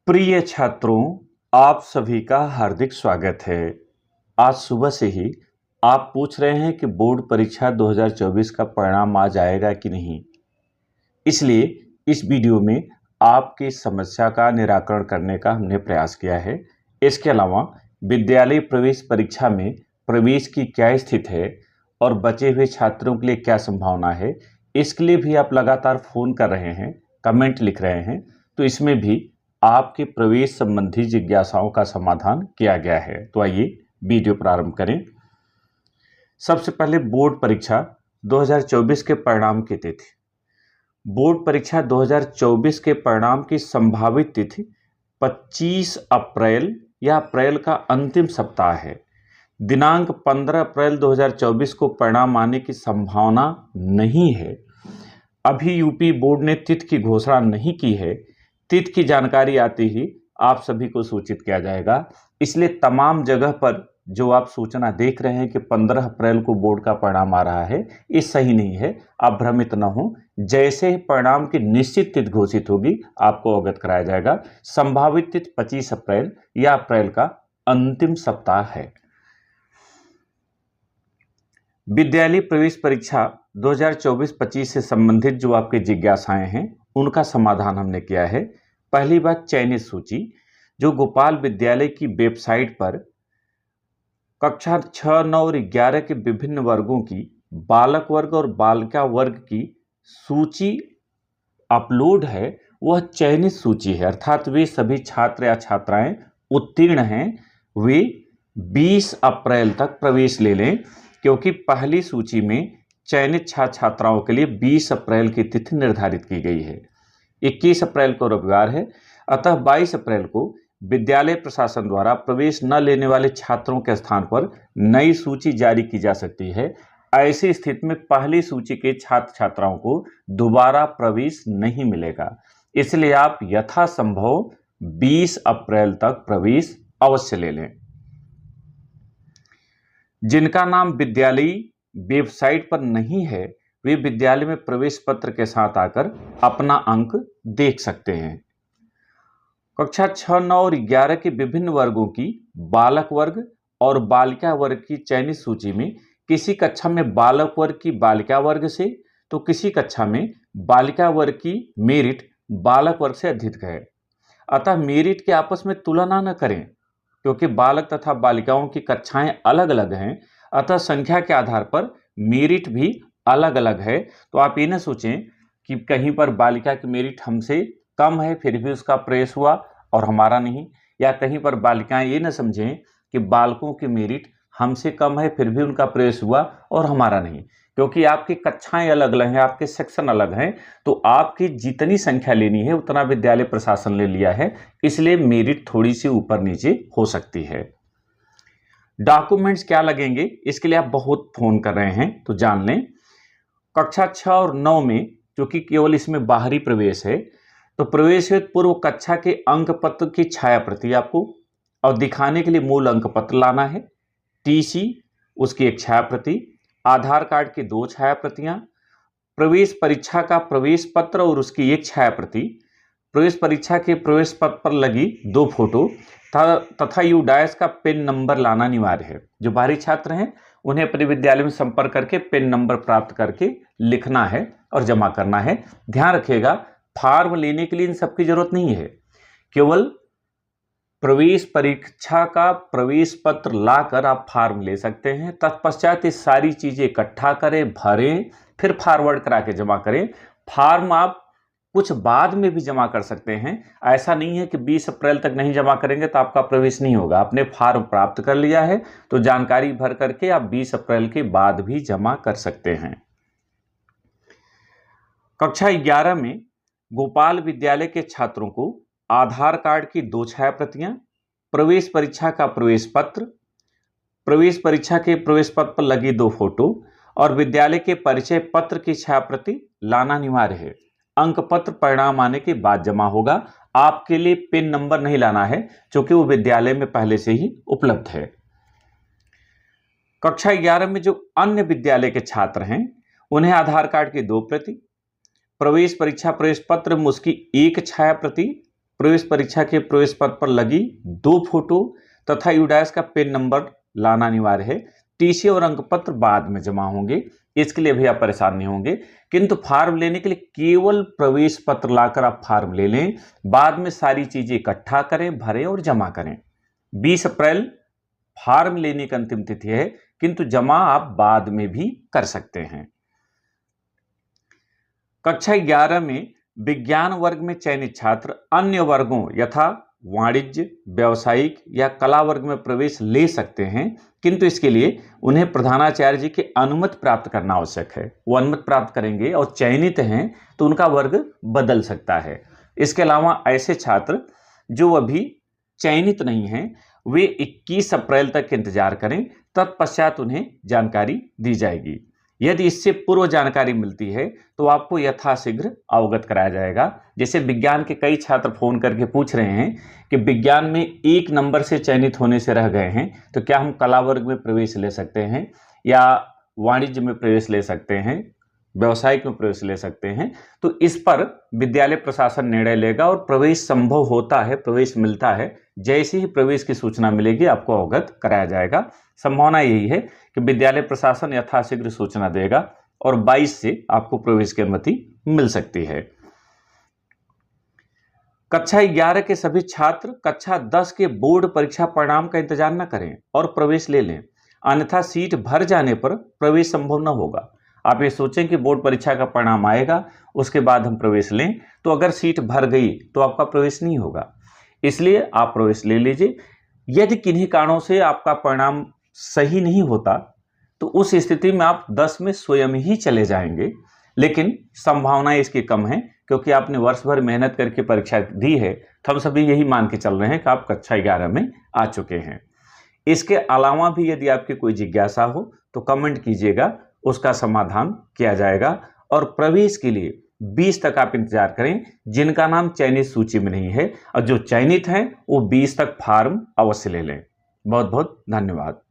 प्रिय छात्रों, आप सभी का हार्दिक स्वागत है। आज सुबह से ही आप पूछ रहे हैं कि बोर्ड परीक्षा 2024 का परिणाम आज आएगा कि नहीं। इसलिए इस वीडियो में आपकी समस्या का निराकरण करने का हमने प्रयास किया है। इसके अलावा विद्यालय प्रवेश परीक्षा में प्रवेश की क्या स्थिति है और बचे हुए छात्रों के लिए क्या संभावना है, इसके लिए भी आप लगातार फ़ोन कर रहे हैं, कमेंट लिख रहे हैं, तो इसमें भी आपके प्रवेश संबंधी जिज्ञासाओं का समाधान किया गया है। तो आइए वीडियो प्रारंभ करें। सबसे पहले बोर्ड परीक्षा 2024 के परिणाम की तिथि। बोर्ड परीक्षा 2024 के परिणाम की संभावित तिथि 25 अप्रैल या अप्रैल का अंतिम सप्ताह है। दिनांक 15 अप्रैल 2024 को परिणाम आने की संभावना नहीं है। अभी यूपी बोर्ड ने तिथि की घोषणा नहीं की है। तिथि की जानकारी आते ही आप सभी को सूचित किया जाएगा। इसलिए तमाम जगह पर जो आप सूचना देख रहे हैं कि 15 अप्रैल को बोर्ड का परिणाम आ रहा है, ये सही नहीं है। आप भ्रमित न हो। जैसे ही परिणाम की निश्चित तिथि घोषित होगी आपको अवगत कराया जाएगा। संभावित तिथि 25 अप्रैल या अप्रैल का अंतिम सप्ताह है। विद्यालय प्रवेश परीक्षा 2024-25 से संबंधित जो आपके जिज्ञासाएं हैं उनका समाधान हमने किया है। पहली बात, चयनित सूची जो गोपाल विद्यालय की वेबसाइट पर कक्षा 6, 9 और 11 के विभिन्न वर्गों की बालक वर्ग और बालिका वर्ग की सूची अपलोड है, वह चयनित सूची है। अर्थात वे सभी छात्र या छात्राएं उत्तीर्ण हैं, वे 20 अप्रैल तक प्रवेश ले लें, क्योंकि पहली सूची में चयनित छात्र छात्राओं के लिए 20 अप्रैल की तिथि निर्धारित की गई है। 21 अप्रैल को रविवार है, अतः 22 अप्रैल को विद्यालय प्रशासन द्वारा प्रवेश न लेने वाले छात्रों के स्थान पर नई सूची जारी की जा सकती है। ऐसी स्थिति में पहली सूची के छात्र छात्राओं को दोबारा प्रवेश नहीं मिलेगा। इसलिए आप यथासंभव 20 अप्रैल तक प्रवेश अवश्य ले लें। जिनका नाम विद्यालय वेबसाइट पर नहीं है, वे विद्यालय में प्रवेश पत्र के साथ आकर अपना अंक देख सकते हैं। कक्षा 6, 9 और 11 के विभिन्न वर्गों की बालक वर्ग और बालिका वर्ग की चयनित सूची में किसी कक्षा में बालक वर्ग की बालिका वर्ग से तो किसी कक्षा में बालिका वर्ग की मेरिट बालक वर्ग से अधिक है। अतः मेरिट के आपस में तुलना न करें, क्योंकि बालक तथा बालिकाओं की कक्षाएं अलग अलग हैं। अतः संख्या के आधार पर मेरिट भी अलग अलग है। तो आप ये न सोचें कि कहीं पर बालिका की मेरिट हमसे कम है फिर भी उसका प्रवेश हुआ और हमारा नहीं, या कहीं पर बालिकाएं ये न समझें कि बालकों की मेरिट हमसे कम है फिर भी उनका प्रवेश हुआ और हमारा नहीं, क्योंकि आपकी कक्षाएं अलग अलग हैं, आपके सेक्शन अलग हैं। तो आपकी जितनी संख्या लेनी है उतना विद्यालय प्रशासन ने लिया है, इसलिए मेरिट थोड़ी सी ऊपर नीचे हो सकती है। डॉक्यूमेंट्स क्या लगेंगे, इसके लिए आप बहुत फोन कर रहे हैं, तो जान लें। कक्षा 6 और 9 में जो कि केवल इसमें बाहरी प्रवेश है, तो प्रवेश हेतु पूर्व कक्षा के अंक पत्र की छाया प्रति आपको और दिखाने के लिए मूल अंक पत्र लाना है। टीसी, उसकी एक छाया प्रति, आधार कार्ड की 2 छाया प्रतियां, प्रवेश परीक्षा का प्रवेश पत्र और उसकी एक छाया प्रति, प्रवेश परीक्षा के प्रवेश पत्र पर लगी 2 फोटो तथा यूडाइस का पेन नंबर लाना अनिवार्य है। जो बाहरी छात्र हैं उन्हें अपने विद्यालय में संपर्क करके पेन नंबर प्राप्त करके लिखना है और जमा करना है। ध्यान रखिएगा, फॉर्म लेने के लिए इन सबकी जरूरत नहीं है, केवल प्रवेश परीक्षा का प्रवेश पत्र लाकर आप फॉर्म ले सकते हैं। तत्पश्चात ये सारी चीजें इकट्ठा करें, भरें, फिर फॉरवर्ड करा के जमा करें। फॉर्म आप कुछ बाद में भी जमा कर सकते हैं। ऐसा नहीं है कि 20 अप्रैल तक नहीं जमा करेंगे तो आपका प्रवेश नहीं होगा। आपने फॉर्म प्राप्त कर लिया है तो जानकारी भर करके आप 20 अप्रैल के बाद भी जमा कर सकते हैं। कक्षा 11 में गोपाल विद्यालय के छात्रों को आधार कार्ड की 2 छाया प्रतियां, प्रवेश परीक्षा का प्रवेश पत्र, प्रवेश परीक्षा के प्रवेश पत्र पर लगी 2 फोटो और विद्यालय के परिचय पत्र की छाया प्रति लाना अनिवार्य है। अंक पत्र परिणाम आने के बाद जमा होगा। आपके लिए पिन नंबर नहीं लाना है, क्योंकि वो विद्यालय में पहले से ही उपलब्ध है। कक्षा 11 में जो अन्य विद्यालय के छात्र हैं उन्हें आधार कार्ड की 2 प्रति, प्रवेश परीक्षा प्रवेश पत्र में उसकी 1 छाया प्रति प्रवेश परीक्षा के प्रवेश पत्र पर लगी 2 फोटो तथा यूडाइस का पेन नंबर लाना अनिवार्य है। टीसी और अंक पत्र बाद में जमा होंगे, इसके लिए भी आप परेशान नहीं होंगे। किंतु फार्म लेने के लिए केवल प्रवेश पत्र लाकर आप फार्म ले लें, बाद में सारी चीजें इकट्ठा करें, भरें और जमा करें। 20 अप्रैल फार्म लेने की अंतिम तिथि है, किंतु जमा आप बाद में भी कर सकते हैं। कक्षा 11 में विज्ञान वर्ग में चयनित छात्र अन्य वर्गों यथा वाणिज्य, व्यावसायिक या कला वर्ग में प्रवेश ले सकते हैं, किंतु इसके लिए उन्हें प्रधानाचार्य जी की अनुमति प्राप्त करना आवश्यक है। वो अनुमति प्राप्त करेंगे और चयनित हैं तो उनका वर्ग बदल सकता है। इसके अलावा ऐसे छात्र जो अभी चयनित नहीं हैं, वे 21 अप्रैल तक इंतजार करें, तत्पश्चात उन्हें जानकारी दी जाएगी। यदि इससे पूर्व जानकारी मिलती है तो आपको यथाशीघ्र अवगत कराया जाएगा। जैसे विज्ञान के कई छात्र फोन करके पूछ रहे हैं कि विज्ञान में 1 नंबर से चयनित होने से रह गए हैं, तो क्या हम कला वर्ग में प्रवेश ले सकते हैं या वाणिज्य में प्रवेश ले सकते हैं, व्यवसायिक में प्रवेश ले सकते हैं। तो इस पर विद्यालय प्रशासन निर्णय लेगा और प्रवेश संभव होता है, प्रवेश मिलता है। जैसे ही प्रवेश की सूचना मिलेगी आपको अवगत कराया जाएगा। संभावना यही है कि विद्यालय प्रशासन यथाशीघ्र सूचना देगा और 22 से आपको प्रवेश की अनुमति मिल सकती है। कक्षा 11 के सभी छात्र कक्षा 10 के बोर्ड परीक्षा परिणाम का इंतजार न करें और प्रवेश ले लें, अन्यथा सीट भर जाने पर प्रवेश संभव न होगा। आप ये सोचें कि बोर्ड परीक्षा का परिणाम आएगा, उसके बाद हम प्रवेश लें, तो अगर सीट भर गई तो आपका प्रवेश नहीं होगा। इसलिए आप प्रवेश ले लीजिए। यदि किन्हीं कारणों से आपका परिणाम सही नहीं होता तो उस स्थिति में आप 10 में स्वयं ही चले जाएंगे, लेकिन संभावना इसकी कम है क्योंकि आपने वर्ष भर मेहनत करके परीक्षा दी है। तो हम सभी यही मान के चल रहे हैं कि आप कक्षा 11 में आ चुके हैं। इसके अलावा भी यदि आपकी कोई जिज्ञासा हो तो कमेंट कीजिएगा, उसका समाधान किया जाएगा। और प्रवेश के लिए 20 तक आप इंतजार करें, जिनका नाम चयनित सूची में नहीं है, और जो चयनित हैं वो 20 तक फार्म अवश्य ले लें। बहुत बहुत धन्यवाद।